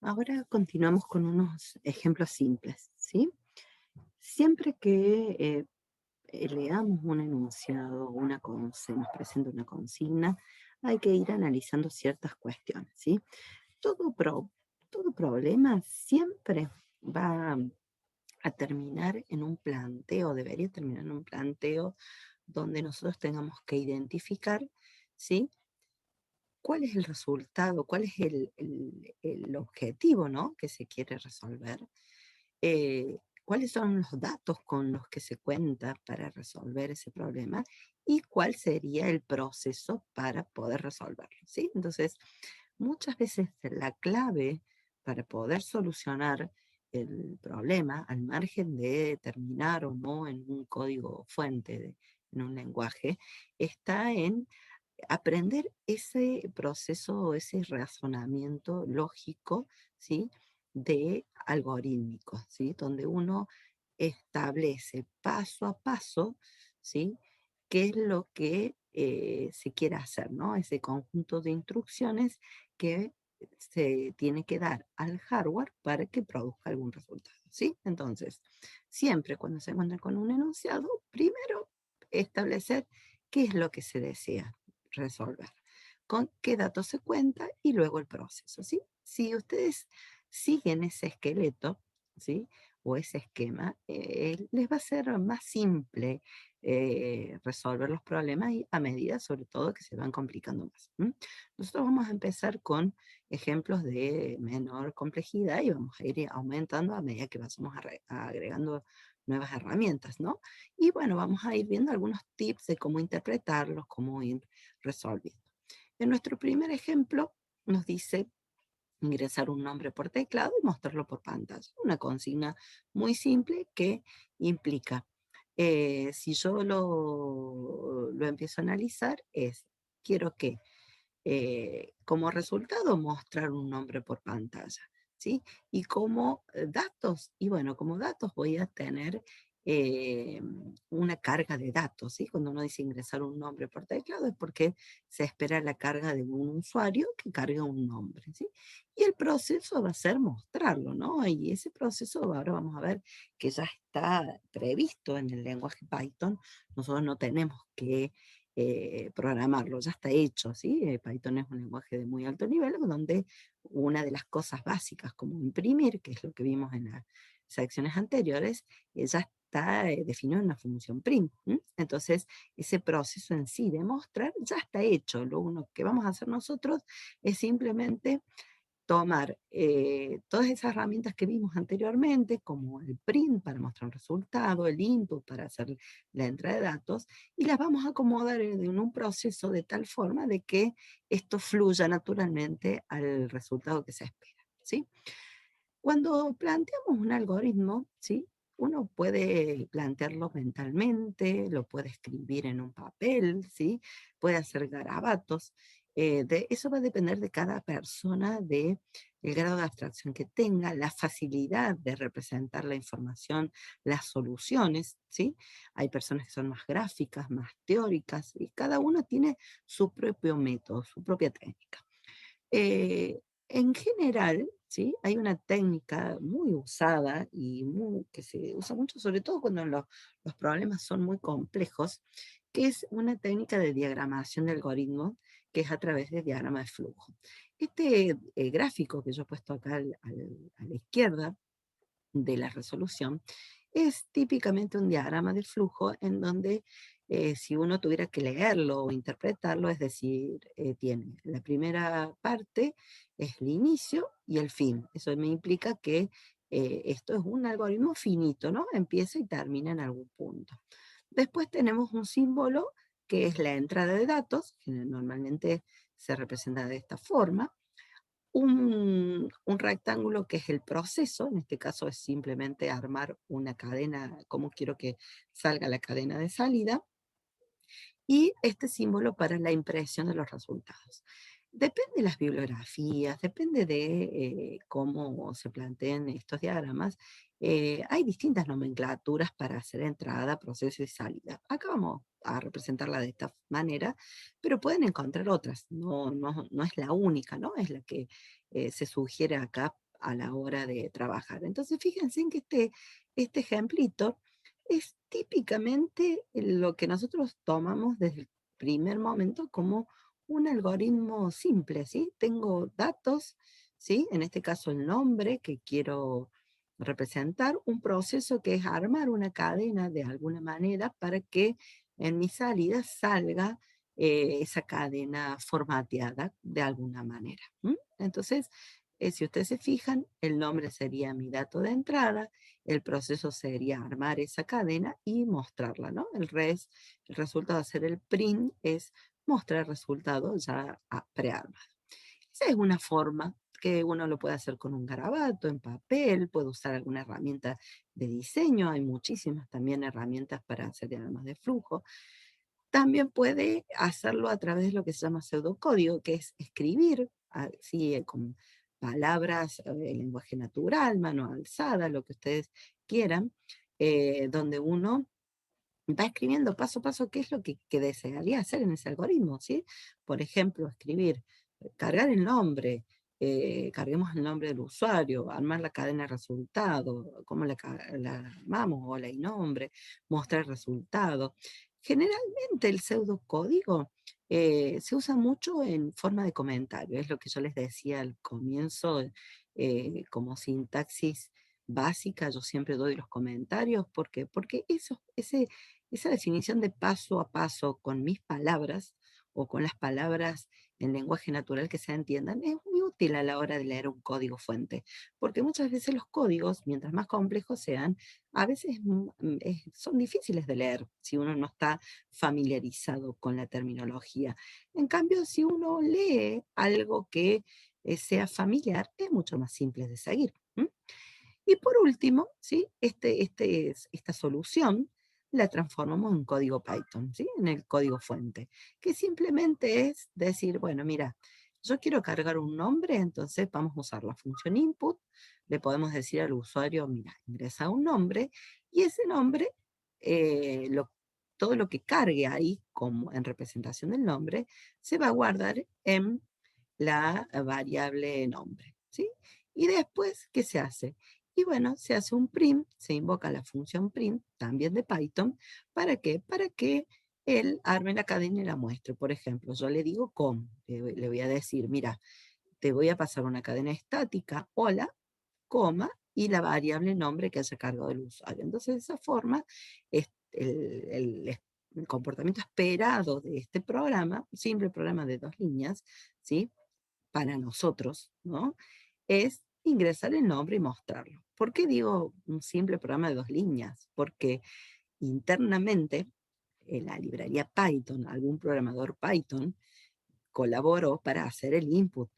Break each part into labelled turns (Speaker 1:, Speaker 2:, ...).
Speaker 1: Ahora continuamos con unos ejemplos simples, ¿sí? Siempre que leamos un enunciado, se nos presenta una consigna, hay que ir analizando ciertas cuestiones, ¿sí? Todo, todo problema siempre va a terminar en un planteo, debería terminar en un planteo donde nosotros tengamos que identificar, ¿sí? ¿Cuál es el resultado? ¿Cuál es el objetivo, ¿no? Que se quiere resolver. Cuáles son los datos con los que se cuenta para resolver ese problema y cuál sería el proceso para poder resolverlo, ¿sí? Entonces, muchas veces la clave para poder solucionar el problema, al margen de terminar o no en un código fuente, en un lenguaje, está en aprender ese proceso, ese razonamiento lógico, ¿sí? De algorítmico, ¿sí? Donde uno establece paso a paso, ¿sí? Qué es lo que se quiere hacer, ¿no? Ese conjunto de instrucciones que se tiene que dar al hardware para que produzca algún resultado, ¿sí? Entonces, siempre cuando se encuentra con un enunciado, primero establecer qué es lo que se desea resolver, con qué datos se cuenta y luego el proceso, ¿sí? Si ustedes siguen ese esqueleto, ¿sí? O ese esquema, les va a ser más simple resolver los problemas y a medida, sobre todo, que se van complicando más. ¿M? Nosotros vamos a empezar con ejemplos de menor complejidad y vamos a ir aumentando a medida que vamos agregando nuevas herramientas, ¿no? Y bueno, vamos a ir viendo algunos tips de cómo interpretarlos, cómo ir resolviendo. En nuestro primer ejemplo nos dice ingresar un nombre por teclado y mostrarlo por pantalla. Una consigna muy simple que implica, si yo lo empiezo a analizar, quiero que como resultado mostrar un nombre por pantalla, ¿sí? Y como datos, y bueno, como datos voy a tener eh, una carga de datos, ¿sí? Cuando uno dice ingresar un nombre por teclado es porque se espera la carga de un usuario que carga un nombre, ¿sí? Y el proceso va a ser mostrarlo, ¿no? Y ese proceso ahora vamos a ver que ya está previsto en el lenguaje Python. Nosotros no tenemos que programarlo, ya está hecho, ¿sí? Python es un lenguaje de muy alto nivel, donde una de las cosas básicas como imprimir, que es lo que vimos en las secciones anteriores, ya está definido en una función print. ¿M? Entonces, ese proceso en sí de mostrar ya está hecho. Lo único que vamos a hacer nosotros es simplemente tomar todas esas herramientas que vimos anteriormente, como el print para mostrar un resultado, el input para hacer la entrada de datos, y las vamos a acomodar en un proceso de tal forma de que esto fluya naturalmente al resultado que se espera, ¿sí? Cuando planteamos un algoritmo, ¿sí? Uno puede plantearlo mentalmente, lo puede escribir en un papel, ¿sí? Puede hacer garabatos. Eso va a depender de cada persona, de el grado de abstracción que tenga, la facilidad de representar la información, las soluciones, ¿sí? Hay personas que son más gráficas, más teóricas, y cada uno tiene su propio método, su propia técnica. Eh, en general, ¿sí? Hay una técnica muy usada y que se usa mucho, sobre todo cuando los problemas son muy complejos, que es una técnica de diagramación de algoritmos, que es a través de diagrama de flujo. Este gráfico que yo he puesto acá a la izquierda de la resolución, es típicamente un diagrama de flujo en donde si uno tuviera que leerlo o interpretarlo, es decir, tiene la primera parte, es el inicio y el fin. Eso me implica que esto es un algoritmo finito, ¿no? Empieza y termina en algún punto. Después tenemos un símbolo que es la entrada de datos, que normalmente se representa de esta forma, un rectángulo que es el proceso, en este caso es simplemente armar una cadena, cómo quiero que salga la cadena de salida, y este símbolo para la impresión de los resultados. Depende de las bibliografías, depende de cómo se planteen estos diagramas. Hay distintas nomenclaturas para hacer entrada, proceso y salida. Acá vamos a representarla de esta manera, pero pueden encontrar otras. No es la única, ¿no? Es la que se sugiere acá a la hora de trabajar. Entonces, fíjense en que este ejemplito es típicamente lo que nosotros tomamos desde el primer momento como un algoritmo simple, ¿sí? Tengo datos, ¿sí? En este caso el nombre que quiero representar, un proceso que es armar una cadena de alguna manera para que en mi salida salga esa cadena formateada de alguna manera. Entonces, si ustedes se fijan, el nombre sería mi dato de entrada, el proceso sería armar esa cadena y mostrarla, ¿no? El resultado de hacer el print es mostrar el resultado ya prearmado. Esa es una forma que uno lo puede hacer con un garabato, en papel, puede usar alguna herramienta de diseño, hay muchísimas también herramientas para hacer diagramas de flujo. También puede hacerlo a través de lo que se llama pseudocódigo, que es escribir así con palabras, lenguaje natural, mano alzada, lo que ustedes quieran, donde uno va escribiendo paso a paso qué es lo que desearía hacer en ese algoritmo, ¿sí? Por ejemplo, escribir, cargar el nombre, carguemos el nombre del usuario, armar la cadena de resultado, cómo la armamos, hola y nombre, mostrar el resultado. Generalmente el pseudocódigo se usa mucho en forma de comentario, es lo que yo les decía al comienzo, como sintaxis básica, yo siempre doy los comentarios, ¿por qué? Porque esa definición de paso a paso con mis palabras o con las palabras en lenguaje natural que se entiendan es muy útil a la hora de leer un código fuente, porque muchas veces los códigos, mientras más complejos sean, a veces son difíciles de leer si uno no está familiarizado con la terminología. En cambio, si uno lee algo que sea familiar, es mucho más simple de seguir. Y por último, ¿sí? Esta solución la transformamos en código Python, ¿sí? En el código fuente, que simplemente es decir, bueno, mira, yo quiero cargar un nombre, entonces vamos a usar la función input, le podemos decir al usuario, mira, ingresa un nombre, y ese nombre, eh, lo- todo lo que cargue ahí como en representación del nombre, se va a guardar en la variable nombre, ¿sí? Y después, ¿qué se hace? Y bueno, se hace un print, se invoca la función print, también de Python. ¿Para qué? Para que él arme la cadena y la muestre. Por ejemplo, yo le digo com, le voy a decir, mira, te voy a pasar una cadena estática, hola, coma, y la variable nombre que haya cargado el usuario. Entonces, de esa forma, el comportamiento esperado de este programa, un simple programa de 2 líneas, ¿sí? Para nosotros, ¿no? Es ingresar el nombre y mostrarlo. ¿Por qué digo un simple programa de 2 líneas? Porque internamente en la librería Python, algún programador Python colaboró para hacer el input,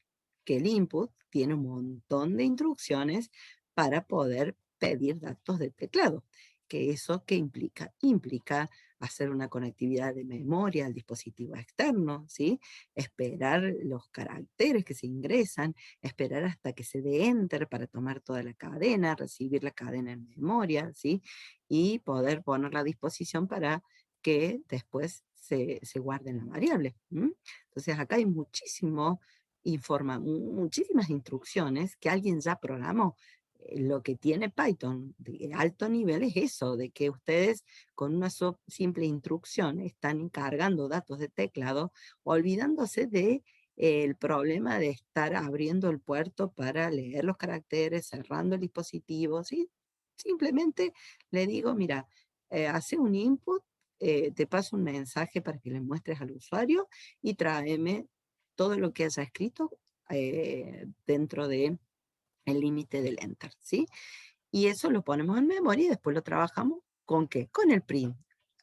Speaker 1: que el input tiene un montón de instrucciones para poder pedir datos de teclado. ¿Que eso qué implica? Implica hacer una conectividad de memoria al dispositivo externo, ¿sí? Esperar los caracteres que se ingresan, esperar hasta que se dé enter para tomar toda la cadena, recibir la cadena en memoria, ¿sí? Y poder ponerla a disposición para que después se guarde en la variable. Entonces acá hay muchísimas instrucciones que alguien ya programó. Lo que tiene Python de alto nivel es eso, de que ustedes con una simple instrucción están cargando datos de teclado, olvidándose de el problema de estar abriendo el puerto para leer los caracteres, cerrando el dispositivo, ¿sí? Simplemente le digo, mira, hace un input, te paso un mensaje para que le muestres al usuario y tráeme todo lo que haya escrito dentro de el límite del enter, ¿sí? Y eso lo ponemos en memoria y después lo trabajamos ¿con qué? Con el print.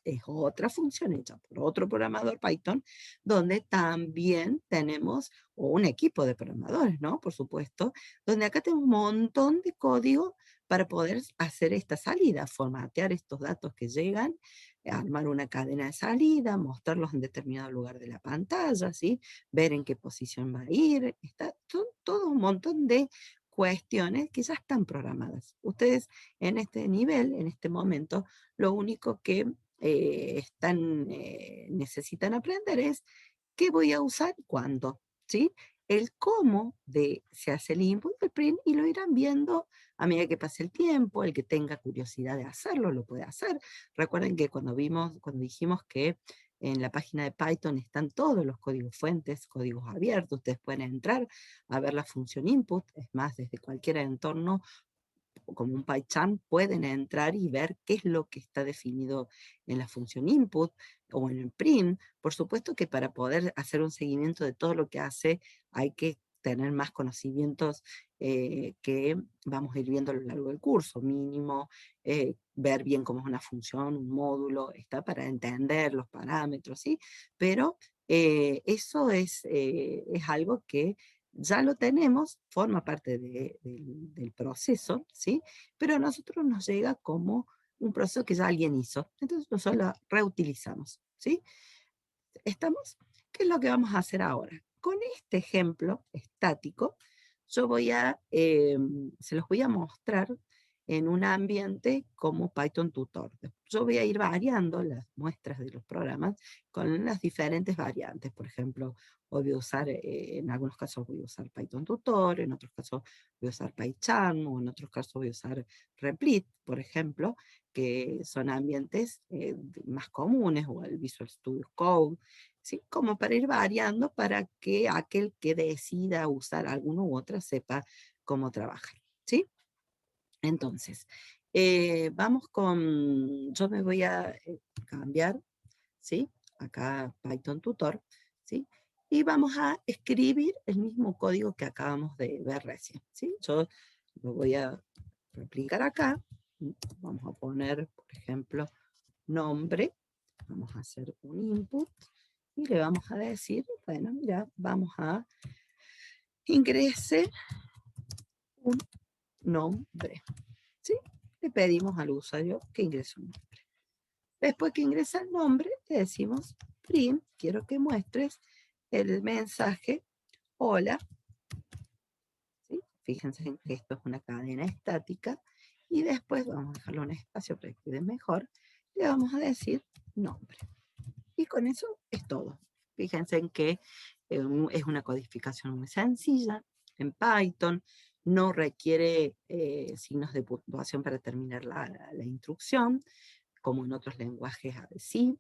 Speaker 1: Es otra función hecha por otro programador Python, donde también tenemos o un equipo de programadores, ¿no? Por supuesto, donde acá tenemos un montón de código para poder hacer esta salida, formatear estos datos que llegan, armar una cadena de salida, mostrarlos en determinado lugar de la pantalla, ¿sí? Ver en qué posición va a ir. Son todo un montón de cuestiones que ya están programadas. Ustedes en este nivel, en este momento, lo único que necesitan aprender es qué voy a usar, cuándo, ¿sí? El cómo se hace el input, el sprint y lo irán viendo a medida que pase el tiempo. El que tenga curiosidad de hacerlo, lo puede hacer. Recuerden que cuando dijimos que en la página de Python están todos los códigos fuentes, códigos abiertos, ustedes pueden entrar a ver la función input, es más, desde cualquier entorno como un PyCharm, pueden entrar y ver qué es lo que está definido en la función input o en el print. Por supuesto que para poder hacer un seguimiento de todo lo que hace, hay que tener más conocimientos que vamos a ir viendo a lo largo del curso, mínimo, ver bien cómo es una función, un módulo, está para entender los parámetros, ¿sí? Pero eso es algo que ya lo tenemos, forma parte del proceso, ¿sí? Pero a nosotros nos llega como un proceso que ya alguien hizo. Entonces nosotros lo reutilizamos, ¿sí? ¿Estamos? ¿Qué es lo que vamos a hacer ahora? Con este ejemplo estático, se los voy a mostrar en un ambiente como Python Tutor. Yo voy a ir variando las muestras de los programas con las diferentes variantes. Por ejemplo, hoy voy a usar, en algunos casos voy a usar Python Tutor, en otros casos voy a usar PyCharm, o en otros casos voy a usar Replit, por ejemplo, que son ambientes más comunes, o el Visual Studio Code, ¿sí? Como para ir variando para que aquel que decida usar alguno u otro sepa cómo trabajar, ¿sí? Entonces, yo me voy a cambiar, ¿sí? Acá Python Tutor, ¿sí? Y vamos a escribir el mismo código que acabamos de ver recién, ¿sí? Yo lo voy a replicar acá, vamos a poner, por ejemplo, nombre, vamos a hacer un input, y le vamos a decir, bueno, mira, vamos a ingrese un nombre, ¿sí? Le pedimos al usuario que ingrese un nombre. Después que ingresa el nombre, le decimos print, quiero que muestres el mensaje hola, ¿sí? Fíjense en que esto es una cadena estática, y después vamos a dejarlo un espacio para que quede mejor, le vamos a decir nombre. Y con eso es todo. Fíjense en que es una codificación muy sencilla en Python, no requiere signos de puntuación para terminar la instrucción, como en otros lenguajes sí.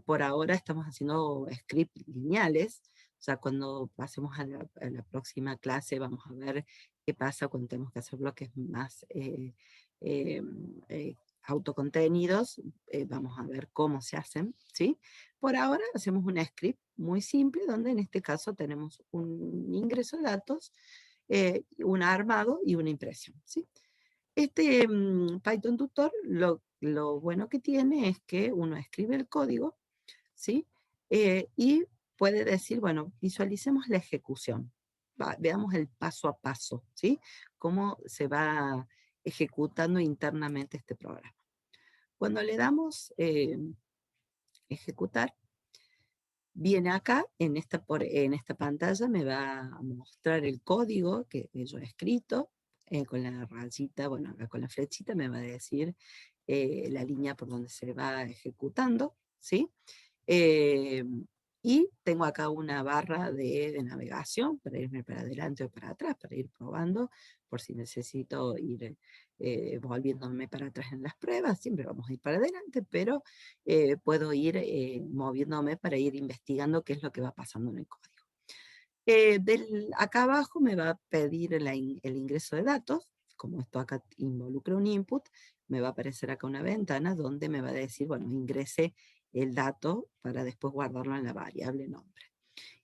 Speaker 1: Por ahora estamos haciendo scripts lineales, o sea, cuando pasemos a la próxima clase vamos a ver qué pasa cuando tenemos que hacer bloques más eh, eh, autocontenidos, vamos a ver cómo se hacen, ¿sí? Por ahora hacemos un script muy simple, donde en este caso tenemos un ingreso de datos, un armado y una impresión, ¿sí? Este Python Tutor, lo bueno que tiene es que uno escribe el código, ¿sí? Y puede decir, bueno, visualicemos la ejecución. Veamos el paso a paso, ¿sí? Cómo se va ejecutando internamente este programa. Cuando le damos ejecutar, viene acá, en esta pantalla me va a mostrar el código que yo he escrito, con la rayita, bueno, acá con la flechita me va a decir la línea por donde se va ejecutando, ¿sí? Eh, y tengo acá una barra de navegación para irme para adelante o para atrás, para ir probando, por si necesito ir volviéndome para atrás en las pruebas, siempre vamos a ir para adelante, pero puedo ir moviéndome para ir investigando qué es lo que va pasando en el código. Acá abajo me va a pedir el ingreso de datos, como esto acá involucra un input, me va a aparecer acá una ventana donde me va a decir, bueno, ingrese el dato para después guardarlo en la variable nombre.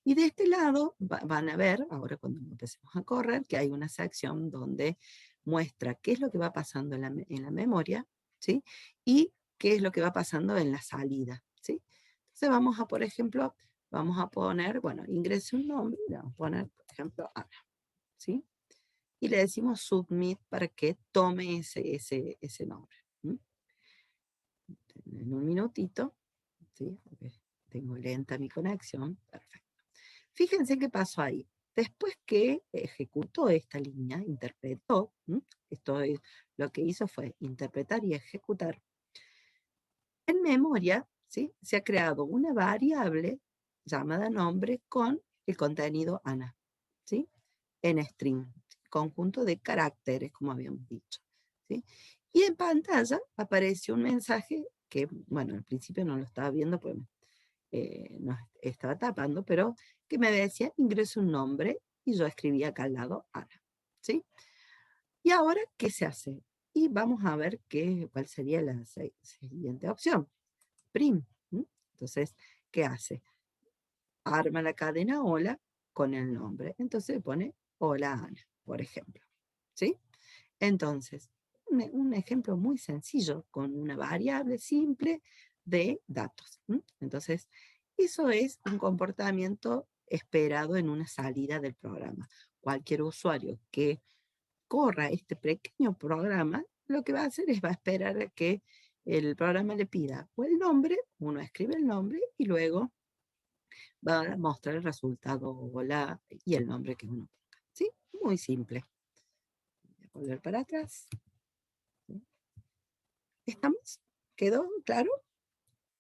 Speaker 1: Y de este lado van a ver, ahora cuando empecemos a correr, que hay una sección donde muestra qué es lo que va pasando en la memoria, ¿sí? Y qué es lo que va pasando en la salida, ¿sí? Entonces vamos a, por ejemplo, vamos a poner, bueno, ingrese un nombre, le vamos a poner, por ejemplo, Ana, ¿sí? Y le decimos submit para que tome ese nombre. ¿Mm? En un minutito, ¿sí? Porque tengo lenta mi conexión, perfecto. Fíjense qué pasó ahí. Después que ejecutó esta línea, interpretó, esto es, lo que hizo fue interpretar y ejecutar. En memoria, ¿sí? Se ha creado una variable llamada nombre con el contenido Ana, ¿sí? En string, conjunto de caracteres, como habíamos dicho, ¿sí? Y en pantalla apareció un mensaje que, bueno, al principio no lo estaba viendo porque nos estaba tapando, pero que me decía, ingrese un nombre, y yo escribía acá al lado, Ana, ¿sí? Y ahora, ¿qué se hace? Y vamos a ver cuál sería la siguiente opción. Prim. ¿M? Entonces, ¿qué hace? Arma la cadena hola con el nombre. Entonces pone hola Ana, por ejemplo. ¿Sí? Entonces, un ejemplo muy sencillo con una variable simple de datos. ¿M? Entonces, eso es un comportamiento esperado en una salida del programa. Cualquier usuario que corra este pequeño programa, lo que va a hacer es va a esperar a que el programa le pida o el nombre, uno escribe el nombre y luego va a mostrar el resultado o y el nombre que uno ponga. ¿Sí? Muy simple. Voy a volver para atrás. ¿Sí? ¿Estamos? ¿Quedó claro?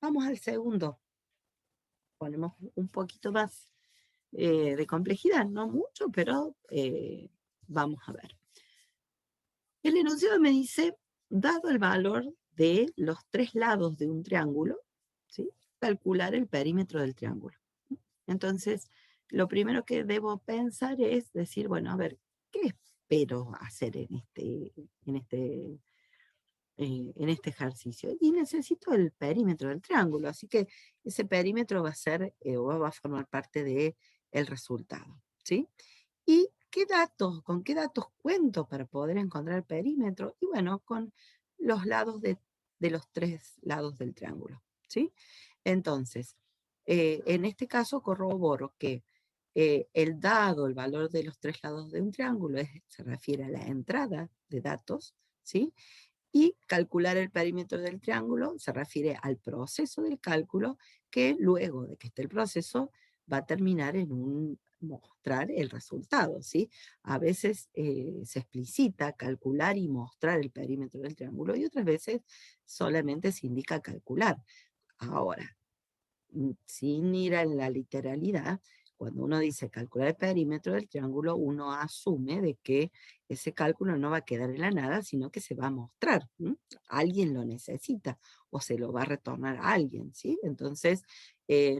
Speaker 1: Vamos al segundo. Ponemos un poquito más de complejidad, no mucho, pero vamos a ver. El enunciado me dice, dado el valor de los tres lados de un triángulo, ¿sí? Calcular el perímetro del triángulo. Entonces, lo primero que debo pensar es decir, bueno, a ver, ¿qué espero hacer en este ejercicio? Y necesito el perímetro del triángulo, así que ese perímetro va a ser o va a formar parte del resultado, ¿sí? ¿Y con qué datos cuento para poder encontrar el perímetro? Y bueno, con los lados de los tres lados del triángulo, ¿sí? Entonces, en este caso corroboro que el valor de los tres lados de un triángulo se refiere a la entrada de datos, ¿sí? Y calcular el perímetro del triángulo se refiere al proceso del cálculo que luego de que esté el proceso va a terminar en mostrar el resultado, ¿sí? A veces se explicita calcular y mostrar el perímetro del triángulo y otras veces solamente se indica calcular. Ahora, sin ir a la literalidad, cuando uno dice calcular el perímetro del triángulo, uno asume de que ese cálculo no va a quedar en la nada, sino que se va a mostrar. ¿M? Alguien lo necesita o se lo va a retornar a alguien, ¿sí? Entonces,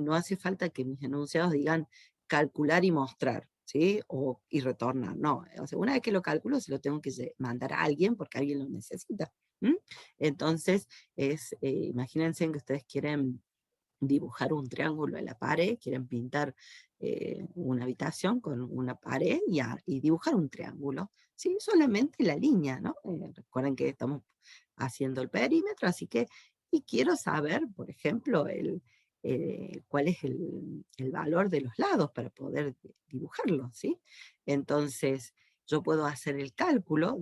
Speaker 1: no hace falta que mis enunciados digan calcular y mostrar, ¿sí? Y retornar. No, o sea, una vez que lo calculo, se lo tengo que mandar a alguien porque alguien lo necesita. ¿M? Entonces, imagínense que ustedes quieren dibujar un triángulo en la pared, quieren pintar una habitación con una pared y dibujar un triángulo, ¿sí? Solamente la línea, ¿no? Recuerden que estamos haciendo el perímetro, así que, y quiero saber, por ejemplo, cuál es el valor de los lados para poder dibujarlo, ¿sí? Entonces, yo puedo hacer el cálculo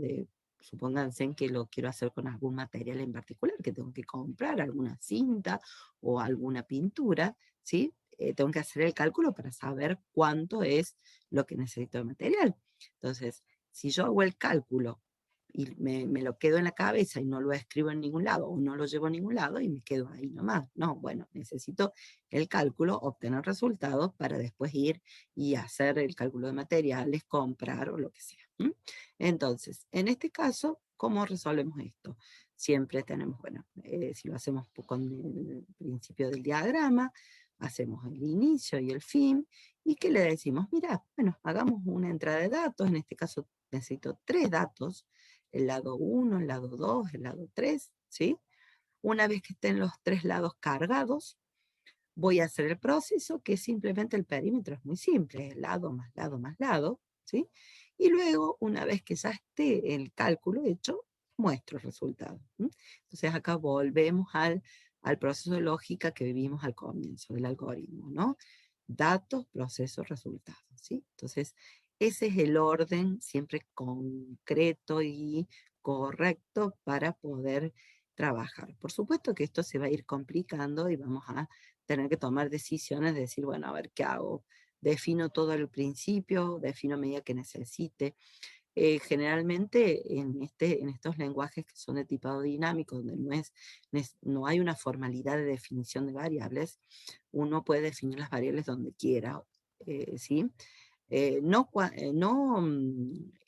Speaker 1: supónganse que lo quiero hacer con algún material en particular, que tengo que comprar alguna cinta o alguna pintura, ¿sí? Tengo que hacer el cálculo para saber cuánto es lo que necesito de material. Entonces, si yo hago el cálculo y me lo quedo en la cabeza y no lo escribo en ningún lado o no lo llevo a ningún lado y me quedo ahí nomás. No, bueno, necesito el cálculo, obtener resultados para después ir y hacer el cálculo de materiales, comprar o lo que sea. ¿M? Entonces, en este caso, ¿cómo resolvemos esto? Siempre tenemos, bueno, si lo hacemos con el principio del diagrama, hacemos el inicio y el fin, y que le decimos, mira, bueno, hagamos una entrada de datos, en este caso necesito tres datos, el lado 1, el lado 2, el lado 3, ¿sí? Una vez que estén los tres lados cargados, voy a hacer el proceso, que es simplemente el perímetro, es muy simple, es lado más lado más lado, ¿sí? Y luego, una vez que ya esté el cálculo hecho, muestro el resultado. ¿M? Entonces acá volvemos al proceso de lógica que vivimos al comienzo del algoritmo, ¿no? Datos, procesos, resultados, ¿sí? Entonces, ese es el orden siempre concreto y correcto para poder trabajar. Por supuesto que esto se va a ir complicando y vamos a tener que tomar decisiones de decir, bueno, a ver qué hago. Defino todo al principio, defino a medida que necesite. Generalmente en estos lenguajes que son de tipado dinámico, donde no hay una formalidad de definición de variables, uno puede definir las variables donde quiera, ¿sí? No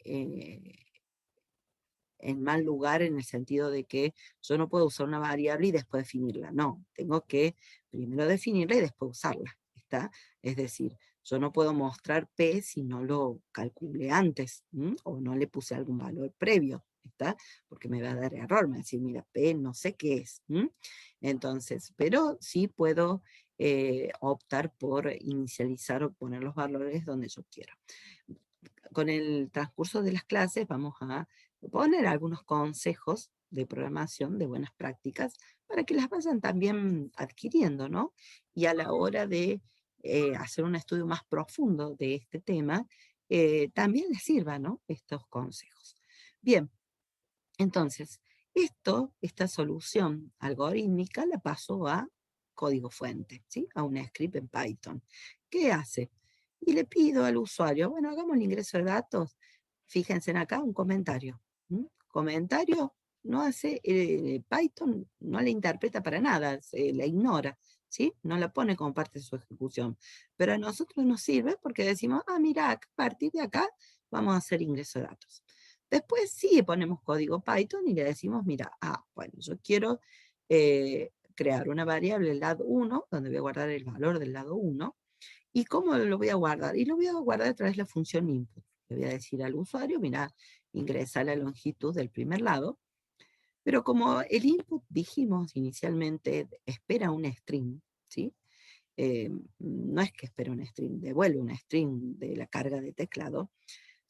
Speaker 1: en mal lugar en el sentido de que yo no puedo usar una variable y después definirla. No, tengo que primero definirla y después usarla. ¿Está? Es decir, yo no puedo mostrar P si no lo calculé antes, o no le puse algún valor previo, ¿está? Porque me va a dar error, me va a decir, mira, P no sé qué es. Entonces, pero sí puedo optar por inicializar o poner los valores donde yo quiero. Con el transcurso de las clases vamos a poner algunos consejos de programación, de buenas prácticas, para que las vayan también adquiriendo, ¿no? Y a la hora de hacer un estudio más profundo de este tema, también les sirvan, ¿no? Estos consejos. Bien, entonces, esta solución algorítmica la paso a código fuente, ¿sí? A un script en Python. ¿Qué hace? Y le pido al usuario, bueno, hagamos el ingreso de datos. Fíjense en acá un comentario. Comentario no hace, Python no le interpreta para nada, la ignora, ¿sí? No la pone como parte de su ejecución. Pero a nosotros nos sirve porque decimos, mira, a partir de acá vamos a hacer ingreso de datos. Después sí ponemos código Python y le decimos, mira, bueno, yo quiero crear una variable lado 1, donde voy a guardar el valor del lado 1. ¿Y cómo lo voy a guardar? Y lo voy a guardar a través de la función input. Le voy a decir al usuario, mira, ingresa la longitud del primer lado, pero como el input dijimos inicialmente espera un string, ¿sí? No es que espera un string, devuelve un string de la carga de teclado.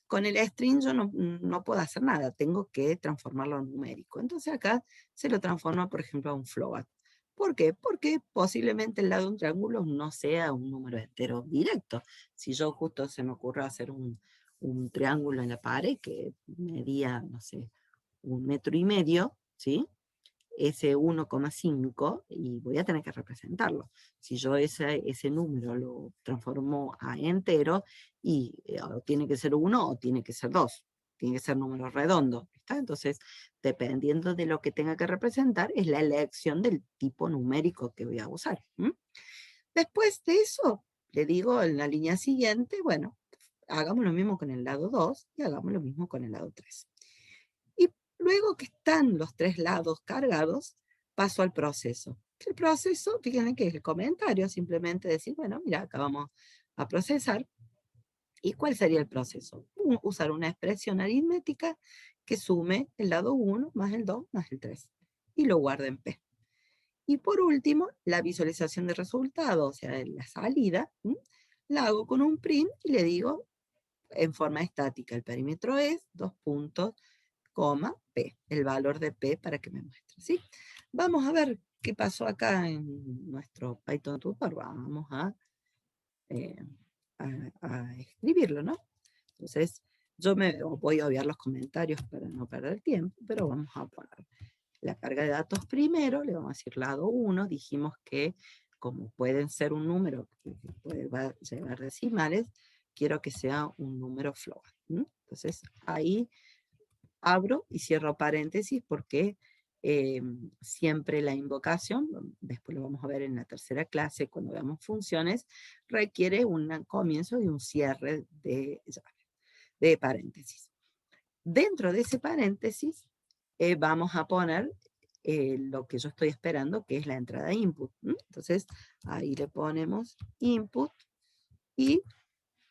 Speaker 1: Con el string yo no puedo hacer nada, tengo que transformarlo en numérico. Entonces acá se lo transforma, por ejemplo, a un float. ¿Por qué? Porque posiblemente el lado de un triángulo no sea un número entero directo. Si yo justo se me ocurre hacer un triángulo en la pared que medía, no sé, 1,5 metros, ¿sí? Ese 1,5 y voy a tener que representarlo. Si yo ese número lo transformo a entero, y o tiene que ser 1 o tiene que ser 2, tiene que ser número redondo. ¿Está? Entonces, dependiendo de lo que tenga que representar, es la elección del tipo numérico que voy a usar. Después de eso, le digo en la línea siguiente, bueno, hagamos lo mismo con el lado 2 y hagamos lo mismo con el lado 3. Y luego que están los tres lados cargados, paso al proceso. El proceso, fíjense que es el comentario, simplemente decir, bueno, mira, acá vamos a procesar. ¿Y cuál sería el proceso? Usar una expresión aritmética que sume el lado 1 más el 2 más el 3 y lo guarda en P. Y por último, la visualización de resultados, o sea, la salida, la hago con un print y le digo en forma estática, el perímetro es 2 puntos, coma, P, el valor de P para que me muestre, ¿sí? Vamos a ver qué pasó acá en nuestro Python tutor. Vamos eh, a escribirlo, ¿no? Entonces, yo voy a obviar los comentarios para no perder tiempo, pero vamos a poner la carga de datos primero, le vamos a decir lado 1, dijimos que como pueden ser un número que puede llevar decimales, quiero que sea un número float. Entonces, ahí abro y cierro paréntesis porque siempre la invocación, después lo vamos a ver en la tercera clase cuando veamos funciones, requiere un comienzo y un cierre de paréntesis. Dentro de ese paréntesis vamos a poner lo que yo estoy esperando, que es la entrada input. Entonces ahí le ponemos input y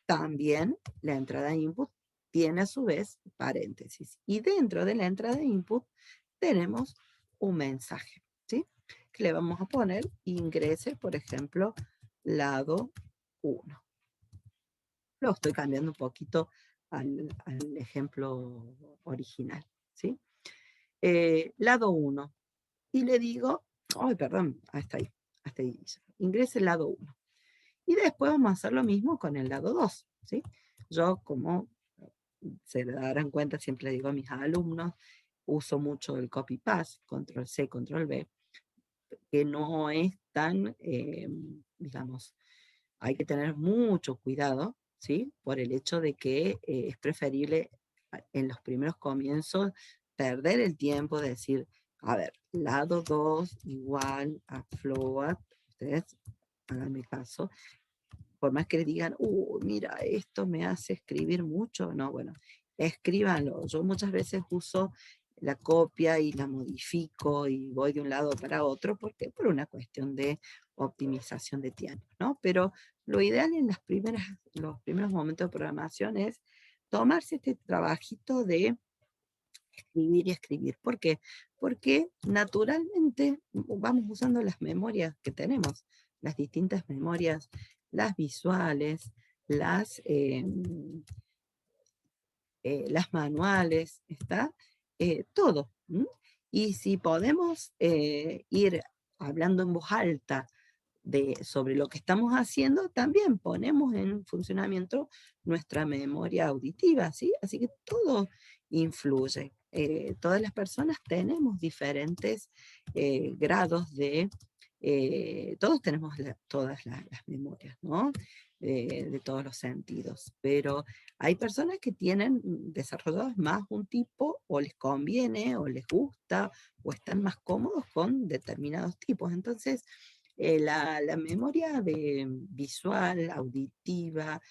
Speaker 1: también la entrada input tiene a su vez paréntesis. Y dentro de la entrada input tenemos un mensaje, ¿sí? Que le vamos a poner ingrese, por ejemplo, lado 1. Lo estoy cambiando un poquito al ejemplo original, ¿sí? Lado 1. Y le digo, ay, perdón, hasta ahí. Ingrese el lado 1. Y después vamos a hacer lo mismo con el lado 2, ¿sí? Yo, como se darán cuenta, siempre le digo a mis alumnos, uso mucho el copy-paste, control C, control V, que no es tan, digamos, hay que tener mucho cuidado, ¿sí? Por el hecho de que es preferible en los primeros comienzos perder el tiempo de decir, a ver, lado 2 igual a float, ustedes háganme caso, por más que le digan, mira, esto me hace escribir mucho, no, bueno, escríbanlo. Yo muchas veces uso la copia y la modifico y voy de un lado para otro, porque por una cuestión de optimización de tiempo, ¿no? Pero lo ideal en los primeros momentos de programación es tomarse este trabajito de escribir y escribir. ¿Por qué? Porque naturalmente vamos usando las memorias que tenemos, las distintas memorias, las visuales, las manuales, ¿está? Todo. ¿M? Y si podemos ir hablando en voz alta sobre lo que estamos haciendo, también ponemos en funcionamiento nuestra memoria auditiva, ¿sí? Así que todo influye. Todas las personas tenemos diferentes grados todos tenemos todas las memorias, ¿no? De todos los sentidos, pero hay personas que tienen desarrollados más un tipo, o les conviene, o les gusta, o están más cómodos con determinados tipos. Entonces, la memoria visual, auditiva,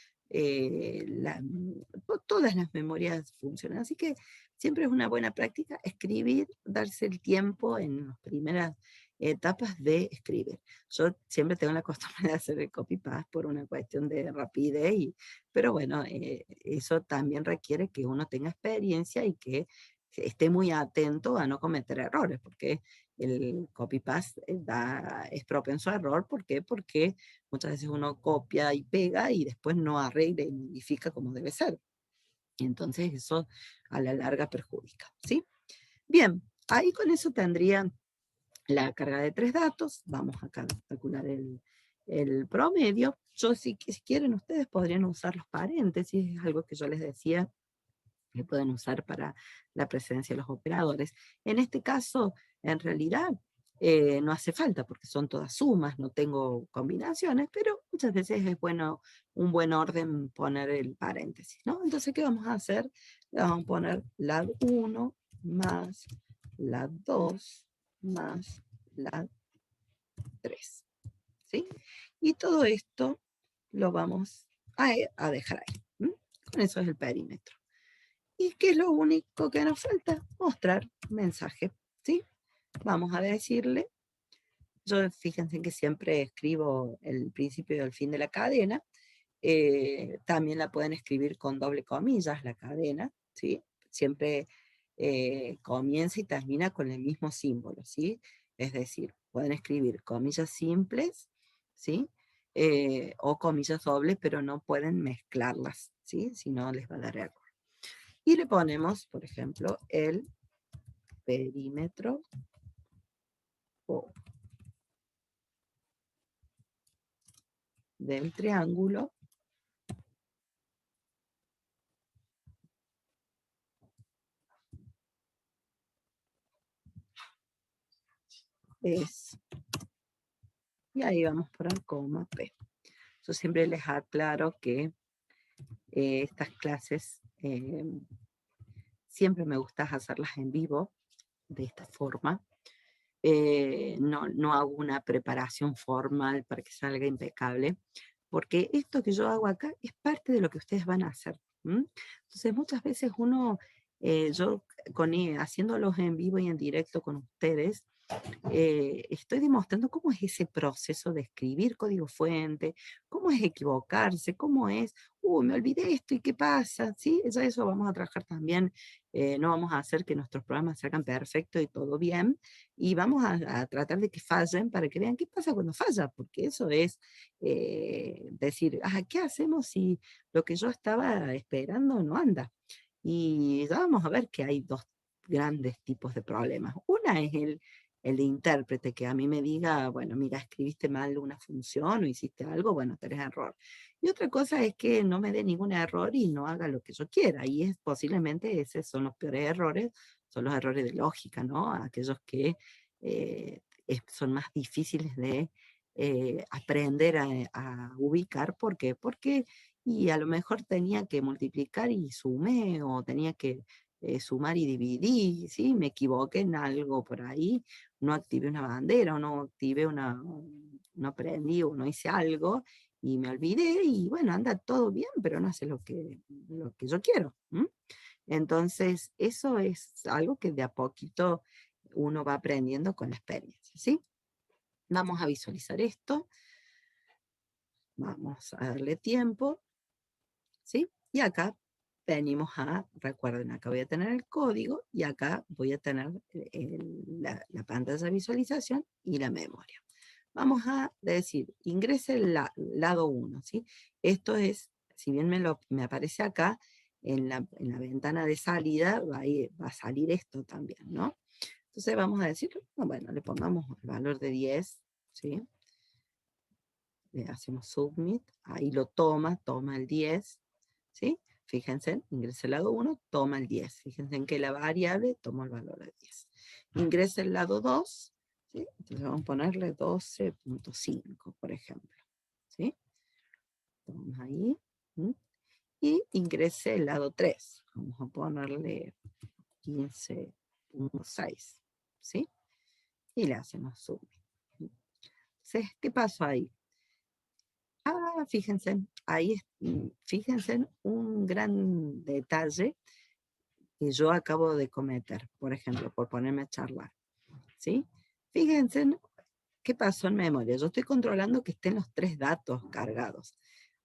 Speaker 1: todas las memorias funcionan. Así que siempre es una buena práctica escribir, darse el tiempo en las primeras etapas de escribir. Yo siempre tengo la costumbre de hacer el copy-paste por una cuestión de rapidez, pero bueno, eso también requiere que uno tenga experiencia y que esté muy atento a no cometer errores, porque el copy-paste es propenso a error. ¿Por qué? Porque muchas veces uno copia y pega y después no arregla y modifica como debe ser. Y entonces eso a la larga perjudica, ¿sí? Bien, ahí con eso tendrían la carga de 3 datos. Vamos a calcular el promedio. Si quieren, ustedes podrían usar los paréntesis, es algo que yo les decía que pueden usar para la presencia de los operadores. En este caso, en realidad, no hace falta porque son todas sumas, no tengo combinaciones, pero muchas veces es bueno, un buen orden poner el paréntesis, ¿no? Entonces, ¿qué vamos a hacer? Le vamos a poner la 1 más la 2 más la 3, ¿sí? Y todo esto lo vamos a dejar ahí. ¿M? Con eso es el perímetro. ¿Y qué es lo único que nos falta? Mostrar mensaje, ¿sí? Vamos a decirle, yo fíjense que siempre escribo el principio y el fin de la cadena, también la pueden escribir con doble comillas la cadena, ¿sí? Siempre comienza y termina con el mismo símbolo, ¿sí? Es decir, pueden escribir comillas simples, ¿sí? O comillas dobles, pero no pueden mezclarlas, ¿sí? Si no les va a dar error. Y le ponemos, por ejemplo, el perímetro O del triángulo es, y ahí vamos por el coma P. Yo siempre les aclaro que estas clases siempre me gusta hacerlas en vivo, de esta forma. No hago una preparación formal para que salga impecable, porque esto que yo hago acá es parte de lo que ustedes van a hacer. ¿M? Entonces muchas veces yo haciéndolos en vivo y en directo con ustedes, estoy demostrando cómo es ese proceso de escribir código fuente, cómo es equivocarse, cómo es, me olvidé esto y qué pasa, ¿sí? Ya eso vamos a trabajar también. No vamos a hacer que nuestros programas salgan perfectos y todo bien, y vamos a tratar de que fallen para que vean qué pasa cuando falla, porque eso es decir, ¿qué hacemos si lo que yo estaba esperando no anda? Y ya vamos a ver que hay dos grandes tipos de problemas. Una es el de intérprete, que a mí me diga, bueno, mira, escribiste mal una función o hiciste algo, bueno, tenés error. Y otra cosa es que no me dé ningún error y no haga lo que yo quiera. Y posiblemente esos son los peores errores, son los errores de lógica, ¿no? Aquellos que son más difíciles de aprender a ubicar. ¿Por qué? Porque y a lo mejor tenía que multiplicar y sumé, o tenía que sumar y dividir, ¿sí? Me equivoqué en algo por ahí, no activé una bandera, o no prendí, o no hice algo, y me olvidé, y bueno, anda todo bien, pero no hace lo que yo quiero. Entonces, eso es algo que de a poquito uno va aprendiendo con la experiencia, ¿sí? Vamos a visualizar esto, vamos a darle tiempo, ¿sí? Y acá venimos recuerden, acá voy a tener el código y acá voy a tener la pantalla de visualización y la memoria. Vamos a decir, ingrese el lado 1, ¿sí? Esto es, si bien me aparece acá, en la ventana de salida va a salir esto también, ¿no? Entonces vamos a decir, bueno, le pongamos el valor de 10, ¿sí? Le hacemos submit, ahí lo toma el 10, ¿sí? Fíjense, ingresa el lado 1, toma el 10. Fíjense en que la variable toma el valor de 10. Ingresa el lado 2, ¿sí? Entonces vamos a ponerle 12.5, por ejemplo, ¿sí? Vamos ahí. ¿Sí? Y ingrese el lado 3. Vamos a ponerle 15.6, ¿sí? Y le hacemos submit. Entonces, ¿qué pasó ahí? Fíjense, fíjense en un gran detalle que yo acabo de cometer, por ejemplo, por ponerme a charlar, ¿sí? Fíjense en qué pasó en memoria. Yo estoy controlando que estén los 3 datos cargados.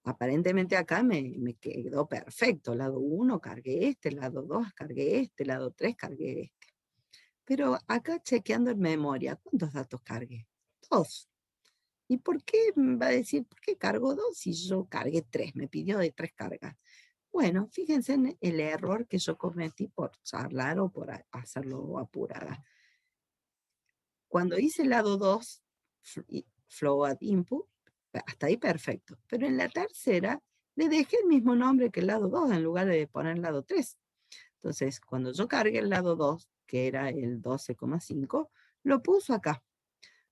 Speaker 1: Aparentemente acá me quedó perfecto. Lado 1 cargué este, lado 2 cargué este, lado 3 cargué este. Pero acá chequeando en memoria, ¿cuántos datos cargué? 2. ¿Y por qué va a decir, por qué cargo 2 si yo cargué 3? Me pidió de 3 cargas. Bueno, fíjense en el error que yo cometí por charlar o por hacerlo apurada. Cuando hice el lado 2, flow at input, hasta ahí perfecto. Pero en la tercera, le dejé el mismo nombre que el lado 2 en lugar de poner el lado 3. Entonces, cuando yo cargué el lado 2, que era el 12,5, lo puso acá.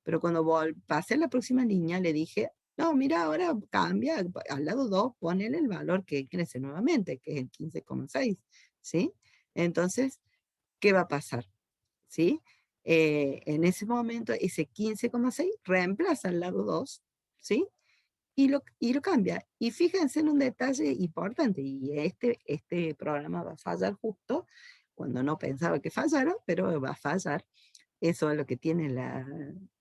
Speaker 1: Pero cuando pasé a la próxima línea, le dije, no, mira, ahora cambia, al lado 2, ponele el valor que crece nuevamente, que es el 15,6, ¿sí? Entonces, ¿qué va a pasar? ¿Sí? En ese momento, ese 15,6 reemplaza el lado 2, ¿sí? Y lo cambia. Y fíjense en un detalle importante, y este programa va a fallar justo cuando no pensaba que fallara, pero va a fallar. Eso es lo que tiene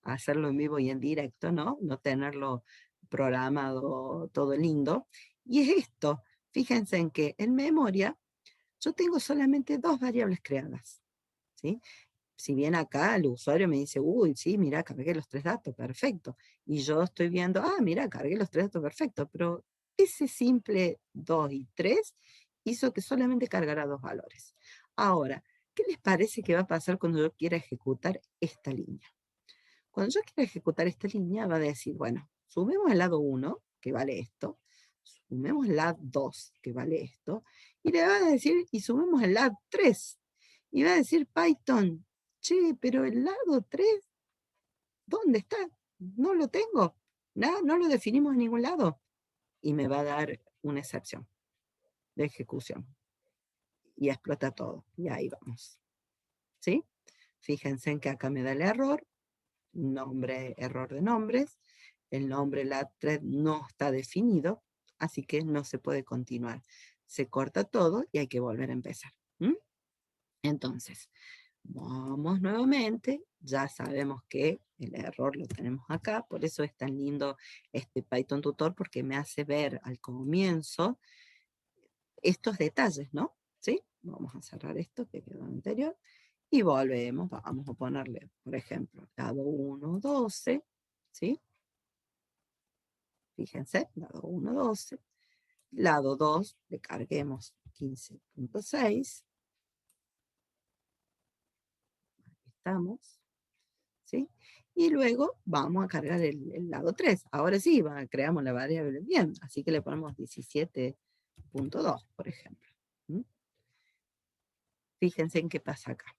Speaker 1: hacerlo en vivo y en directo, ¿no? No tenerlo programado todo lindo. Y es esto, fíjense en que en memoria yo tengo solamente 2 variables creadas, ¿sí? Si bien acá el usuario me dice, uy, sí, mira, cargué los 3 datos, perfecto. Y yo estoy viendo, mira, cargué los 3 datos, perfecto. Pero ese simple 2 y 3 hizo que solamente cargara 2 valores. Ahora, ¿qué les parece que va a pasar cuando yo quiera ejecutar esta línea? Cuando yo quiera ejecutar esta línea, va a decir, bueno, sumemos el lado 1, que vale esto, sumemos el lado 2, que vale esto, y le va a decir, y sumemos el lado 3. Y va a decir Python, che, pero el lado 3, ¿dónde está? No lo tengo. No lo definimos en ningún lado. Y me va a dar una excepción de ejecución. Y explota todo. Y ahí vamos. ¿Sí? Fíjense en que acá me da el error, error de nombres, el nombre la thread no está definido, así que no se puede continuar. Se corta todo y hay que volver a empezar. Entonces, vamos nuevamente, ya sabemos que el error lo tenemos acá, por eso es tan lindo este Python Tutor, porque me hace ver al comienzo estos detalles, ¿no? ¿Sí? Vamos a cerrar esto que quedó anterior. Y volvemos, vamos a ponerle, por ejemplo, lado 1, 12, ¿sí? Fíjense, lado 1, 12. Lado 2, le carguemos 15.6. Aquí estamos, ¿sí? Y luego vamos a cargar el lado 3. Ahora sí, creamos la variable bien, así que le ponemos 17.2, por ejemplo. Fíjense en qué pasa acá.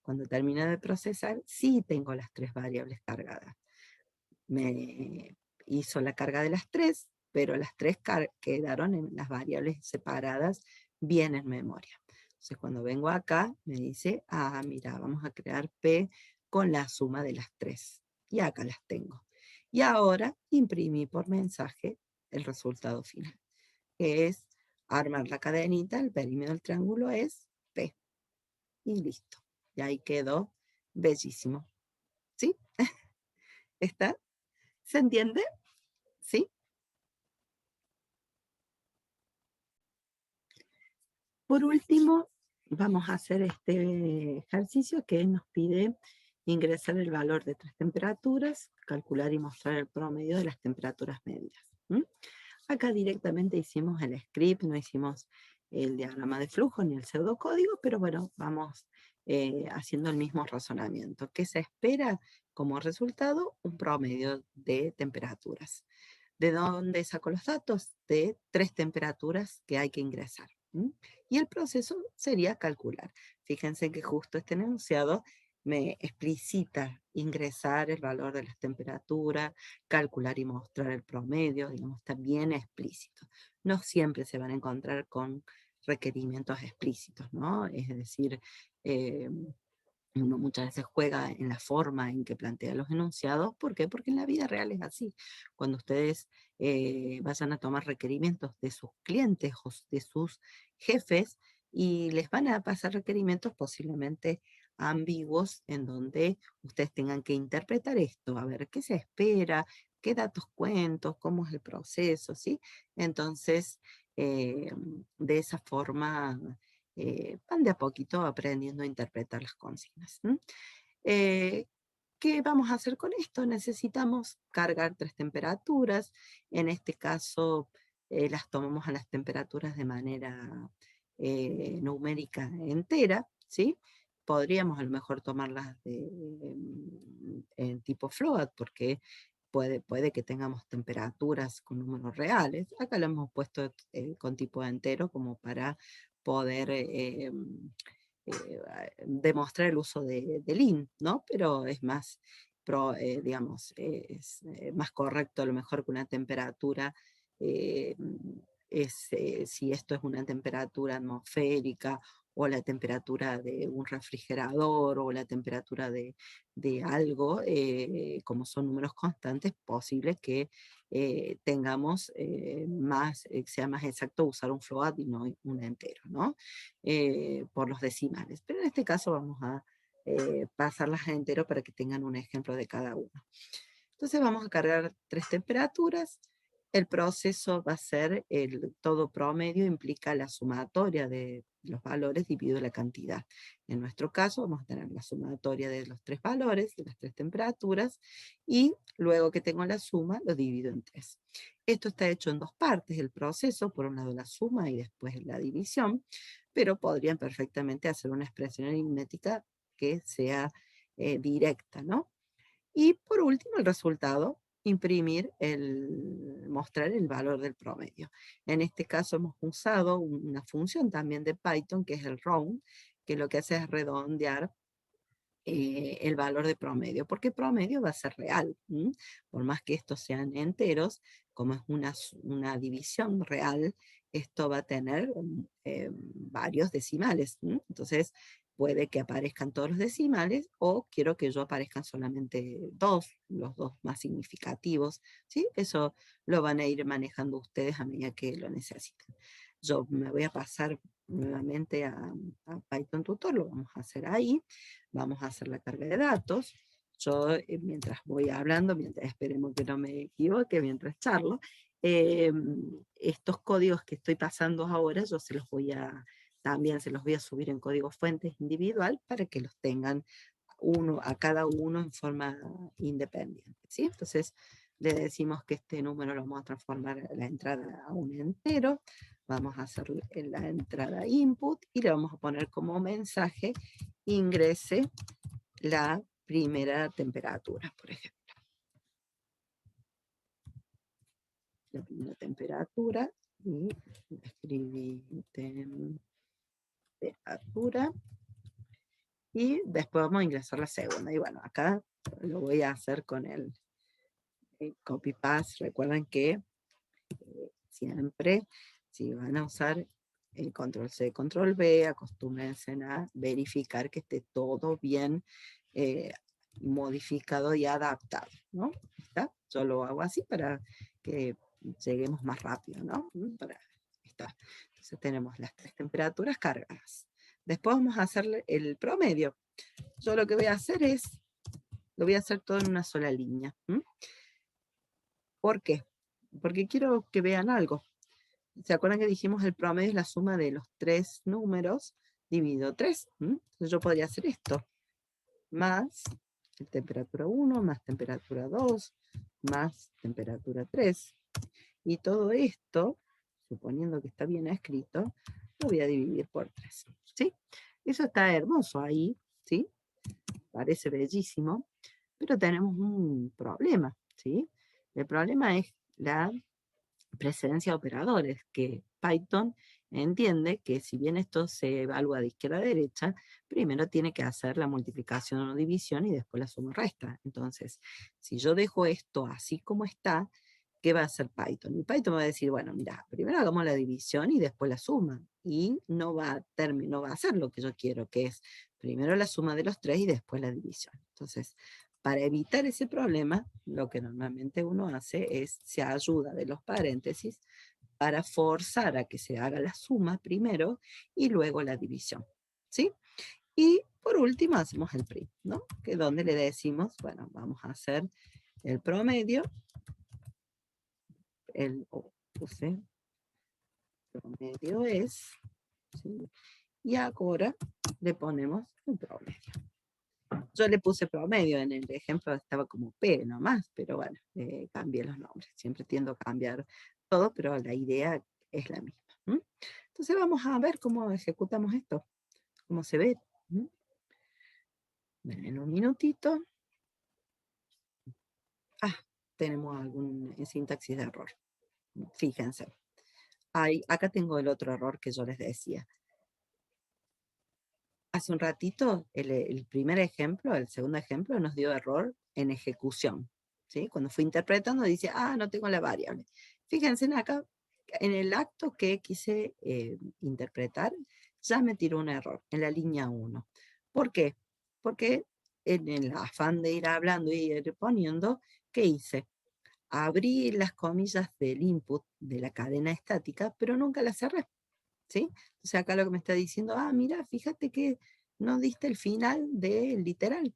Speaker 1: Cuando termina de procesar, sí tengo las 3 variables cargadas. Me hizo la carga de las 3, pero las 3 quedaron en las variables separadas bien en memoria. Entonces cuando vengo acá, me dice, mira, vamos a crear P con la suma de las 3. Y acá las tengo. Y ahora imprimí por mensaje el resultado final, que es armar la cadenita, el perímetro del triángulo es P. Y listo. Y ahí quedó bellísimo. ¿Sí? ¿Está? ¿Se entiende? ¿Sí? Por último, vamos a hacer este ejercicio que nos pide ingresar el valor de 3 temperaturas, calcular y mostrar el promedio de las temperaturas medias. Acá directamente hicimos el script, no hicimos el diagrama de flujo ni el pseudocódigo, pero bueno, vamos haciendo el mismo razonamiento. ¿Qué se espera como resultado? Un promedio de temperaturas. ¿De dónde saco los datos? De 3 temperaturas que hay que ingresar. Y el proceso sería calcular. Fíjense que justo este enunciado me explicita ingresar el valor de las temperaturas, calcular y mostrar el promedio, digamos, está bien explícito. No siempre se van a encontrar con requerimientos explícitos, ¿no? Es decir, eh, uno muchas veces juega en la forma en que plantea los enunciados. ¿Por qué? Porque en la vida real es así. Cuando ustedes vayan a tomar requerimientos de sus clientes o de sus jefes y les van a pasar requerimientos posiblemente ambiguos en donde ustedes tengan que interpretar esto, a ver qué se espera, qué datos cuento, cómo es el proceso, ¿sí? Entonces, de esa forma van de a poquito aprendiendo a interpretar las consignas. Eh, ¿Qué vamos a hacer con esto? Necesitamos cargar 3 temperaturas. En este caso, las tomamos a las temperaturas de manera numérica entera, ¿sí? Podríamos a lo mejor tomarlas en tipo float, porque puede que tengamos temperaturas con números reales. Acá lo hemos puesto con tipo entero como para poder demostrar el uso del int, ¿no? Pero es más, digamos, es más correcto a lo mejor que una temperatura, eh, si esto es una temperatura atmosférica o la temperatura de un refrigerador o la temperatura de algo, como son números constantes, posible que tengamos sea más exacto usar un float y no un entero, ¿no? Por los decimales. Pero en este caso vamos a pasarlas a entero para que tengan un ejemplo de cada uno. Entonces vamos a cargar 3 temperaturas. El proceso va a ser el todo promedio, implica la sumatoria de los valores dividido la cantidad. En nuestro caso vamos a tener la sumatoria de los 3 valores, de las 3 temperaturas, y luego que tengo la suma lo divido en 3. Esto está hecho en 2 partes, el proceso, por un lado la suma y después la división, pero podrían perfectamente hacer una expresión aritmética que sea directa, ¿no? Y por último, el resultado, mostrar el valor del promedio. En este caso hemos usado una función también de Python, que es el round, que lo que hace es redondear el valor de promedio, porque promedio va a ser real. Por más que estos sean enteros, como es una división real, esto va a tener varios decimales. Entonces, puede que aparezcan todos los decimales o quiero que yo aparezcan solamente los dos más significativos. ¿Sí? Eso lo van a ir manejando ustedes a medida que lo necesiten. Yo me voy a pasar nuevamente a Python Tutor, lo vamos a hacer ahí. Vamos a hacer la carga de datos. Yo, mientras voy hablando, mientras esperemos que no me equivoque, mientras charlo, estos códigos que estoy pasando ahora, yo también se los voy a subir en código fuentes individual para que los tengan a cada uno en forma independiente, ¿sí? Entonces, le decimos que este número lo vamos a transformar la entrada a un entero, vamos a hacer la entrada input y le vamos a poner como mensaje ingrese la primera temperatura, por ejemplo. La primera temperatura y escribí temperatura y después vamos a ingresar la segunda. Y bueno, acá lo voy a hacer con el copy paste. Recuerden que siempre, si van a usar el control C, control V, acostúmbrense a verificar que esté todo bien modificado y adaptado, ¿no? ¿Está? Yo lo hago así para que lleguemos más rápido, ¿no? Está. Entonces tenemos las tres temperaturas cargadas. Después vamos a hacer el promedio. Yo lo que voy a hacer es, lo voy a hacer todo en una sola línea. ¿Por qué? Porque quiero que vean algo. ¿Se acuerdan que dijimos el promedio es la suma de los tres números dividido 3? Entonces yo podría hacer esto, más temperatura 1, más temperatura 2, más temperatura 3. Y todo esto, suponiendo que está bien escrito, lo voy a dividir por 3. ¿Sí? Eso está hermoso ahí, ¿sí? Parece bellísimo, pero tenemos un problema, ¿sí? El problema es la presencia de operadores, que Python entiende que si bien esto se evalúa de izquierda a derecha, primero tiene que hacer la multiplicación o división y después la suma o resta. Entonces, si yo dejo esto así como está, ¿qué va a hacer Python? Y Python va a decir, bueno, mira, primero hagamos la división y después la suma. Y no va a hacer lo que yo quiero, que es primero la suma de los tres y después la división. Entonces, para evitar ese problema, lo que normalmente uno hace es se ayuda de los paréntesis para forzar a que se haga la suma primero y luego la división. ¿Sí? Y por último hacemos el PRI, ¿no? Que es donde le decimos, bueno, vamos a hacer el promedio, puse, promedio es, ¿sí? Y ahora le ponemos el promedio. Yo le puse promedio, en el ejemplo estaba como P nomás, pero bueno, cambié los nombres. Siempre tiendo a cambiar todo, pero la idea es la misma. Entonces vamos a ver cómo ejecutamos esto, cómo se ve. En un minutito. Tenemos algún sintaxis de error. Fíjense. Acá tengo el otro error que yo les decía. Hace un ratito, el primer ejemplo, el segundo ejemplo, nos dio error en ejecución. ¿Sí? Cuando fui interpretando, dice, no tengo la variable. Fíjense acá, en el acto que quise interpretar, ya me tiró un error en la línea 1. ¿Por qué? Porque en el afán de ir hablando y ir poniendo, ¿qué hice? Abrí las comillas del input de la cadena estática, pero nunca las cerré. ¿Sí? Entonces acá lo que me está diciendo, mira, fíjate que no diste el final del literal.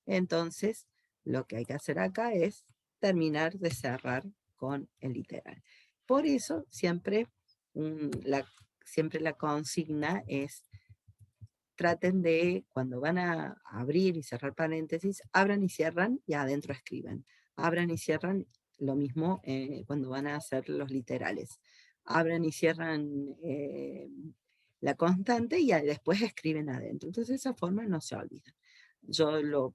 Speaker 1: Entonces, lo que hay que hacer acá es terminar de cerrar con el literal. Por eso, siempre la consigna es, traten de, cuando van a abrir y cerrar paréntesis, abran y cierran y adentro escriben. Abran y cierran lo mismo cuando van a hacer los literales. Abran y cierran la constante y después escriben adentro. Entonces de esa forma no se olvidan. Yo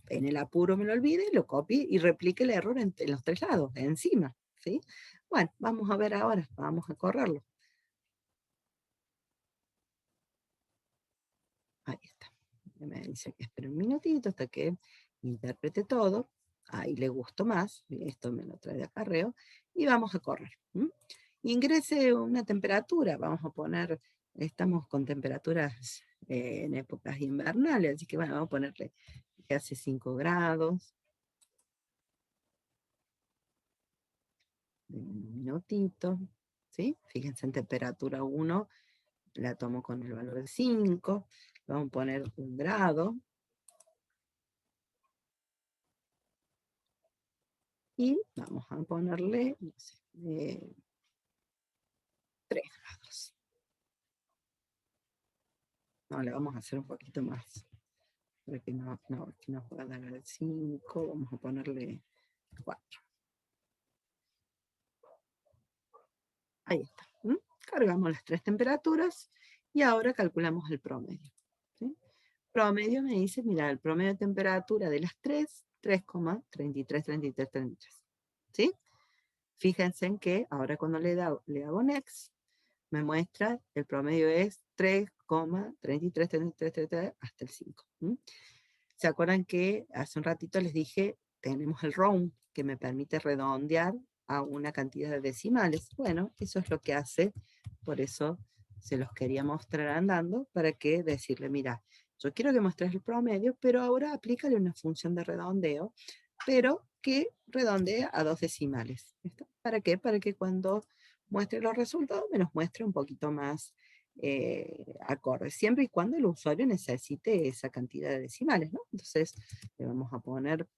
Speaker 1: en el apuro me lo olvide, lo copie y replique el error en los tres lados, encima. ¿Sí? Bueno, vamos a ver ahora, vamos a correrlo. Ahí está. Me dice que espere un minutito hasta que interprete todo. Ahí le gustó más. Esto me lo trae de acarreo. Y vamos a correr. Ingrese una temperatura. Vamos a poner, estamos con temperaturas en épocas invernales. Así que bueno, vamos a ponerle que hace 5 grados. Un minutito. ¿Sí? Fíjense en temperatura 1. La tomo con el valor de 5. Vamos a poner 1 grado. Y vamos a ponerle, no sé, 3 grados. No, le vamos a hacer un poquito más. Para que no pueda dar el 5, vamos a ponerle 4. Ahí está. Cargamos las 3 temperaturas y ahora calculamos el promedio. ¿Sí? Promedio me dice, mira, el promedio de temperatura de las 3,3333. ¿Sí? Fíjense en que ahora cuando le hago next, me muestra el promedio es 3,3333 hasta el 5. ¿Se acuerdan que hace un ratito les dije, tenemos el round que me permite redondear a una cantidad de decimales? Bueno, eso es lo que hace, por eso se los quería mostrar andando, para que decirle, mira, yo quiero que muestres el promedio, pero ahora aplícale una función de redondeo, pero que redondea a 2 decimales. ¿Está? ¿Para qué? Para que cuando muestre los resultados, me los muestre un poquito más acorde, siempre y cuando el usuario necesite esa cantidad de decimales, ¿no? Entonces, le vamos a poner,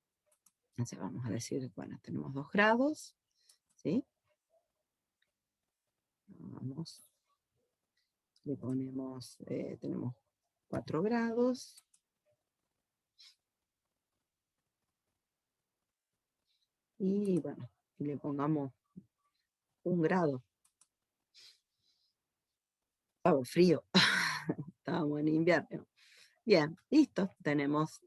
Speaker 1: entonces vamos a decir, bueno, tenemos 2 grados, ¿sí? Vamos, le ponemos, tenemos 4 grados, y bueno, le pongamos 1 grado. Estaba frío, estábamos en invierno. Bien, listo, tenemos,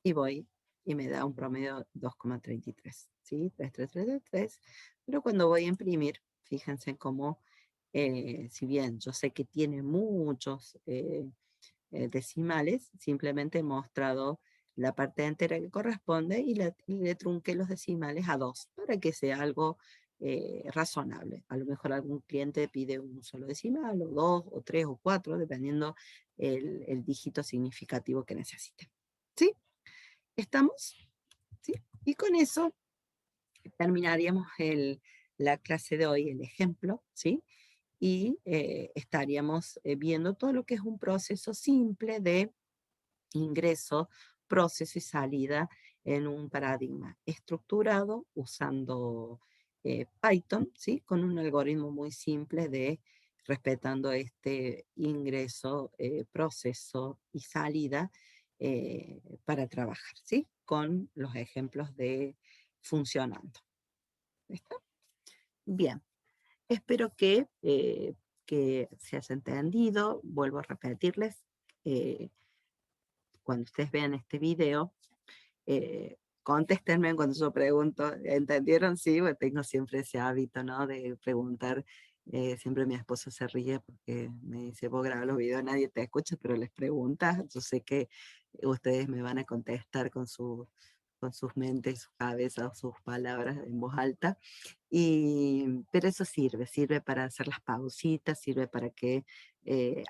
Speaker 1: y voy, y me da un promedio 2,33, ¿sí? 3,3333, pero cuando voy a imprimir, fíjense cómo, si bien yo sé que tiene muchos decimales, simplemente he mostrado la parte entera que corresponde y le trunqué los decimales a 2 para que sea algo razonable. A lo mejor algún cliente pide un solo decimal, o 2, o 3, o 4, dependiendo el dígito significativo que necesite. ¿Sí? ¿Estamos? ¿Sí? Y con eso terminaríamos la clase de hoy, el ejemplo, ¿sí? Y estaríamos viendo todo lo que es un proceso simple de ingreso, proceso y salida en un paradigma estructurado usando Python, ¿sí? Con un algoritmo muy simple de respetando este ingreso, proceso y salida para trabajar, ¿sí? Con los ejemplos de funcionando. ¿Está? Bien, espero que se haya entendido. Vuelvo a repetirles, eh, cuando ustedes vean este video, contéstenme cuando yo pregunto, ¿entendieron? Sí, porque tengo siempre ese hábito, ¿no? De preguntar. Siempre mi esposo se ríe porque me dice, vos grabas los videos, nadie te escucha, pero les preguntas. Yo sé que ustedes me van a contestar con sus mentes, sus cabezas, sus palabras en voz alta. Pero eso sirve para hacer las pausitas, sirve para que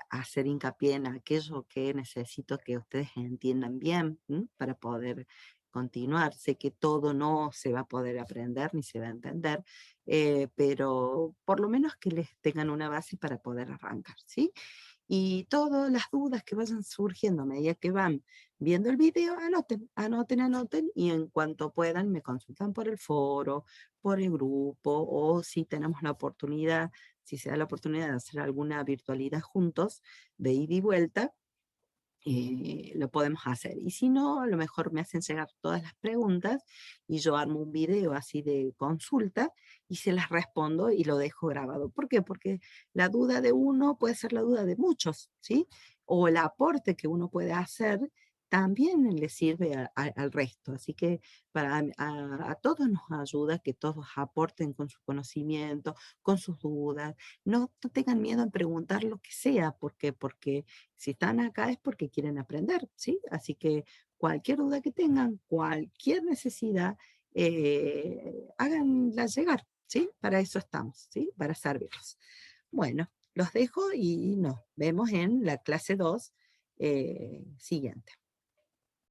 Speaker 1: hacer hincapié en aquello que necesito que ustedes entiendan bien, ¿m? Para poder continuar. Sé que todo no se va a poder aprender ni se va a entender, pero por lo menos que les tengan una base para poder arrancar, ¿sí? Y todas las dudas que vayan surgiendo a medida que van viendo el video, anoten, anoten, anoten, y en cuanto puedan me consultan por el foro, por el grupo, o si tenemos la oportunidad, si se da la oportunidad de hacer alguna virtualidad juntos, de ida y vuelta, lo podemos hacer. Y si no, a lo mejor me hacen llegar todas las preguntas y yo armo un video así de consulta y se las respondo y lo dejo grabado. ¿Por qué? Porque la duda de uno puede ser la duda de muchos, ¿sí? O el aporte que uno puede hacer también le sirve al resto. Así que a todos nos ayuda que todos aporten con su conocimiento, con sus dudas. No tengan miedo en preguntar lo que sea. ¿Por qué? Porque si están acá es porque quieren aprender, ¿sí? Así que cualquier duda que tengan, cualquier necesidad, háganla llegar, ¿sí? Para eso estamos, ¿sí? Para servirlos. Bueno, los dejo y nos vemos en la clase 2 siguiente.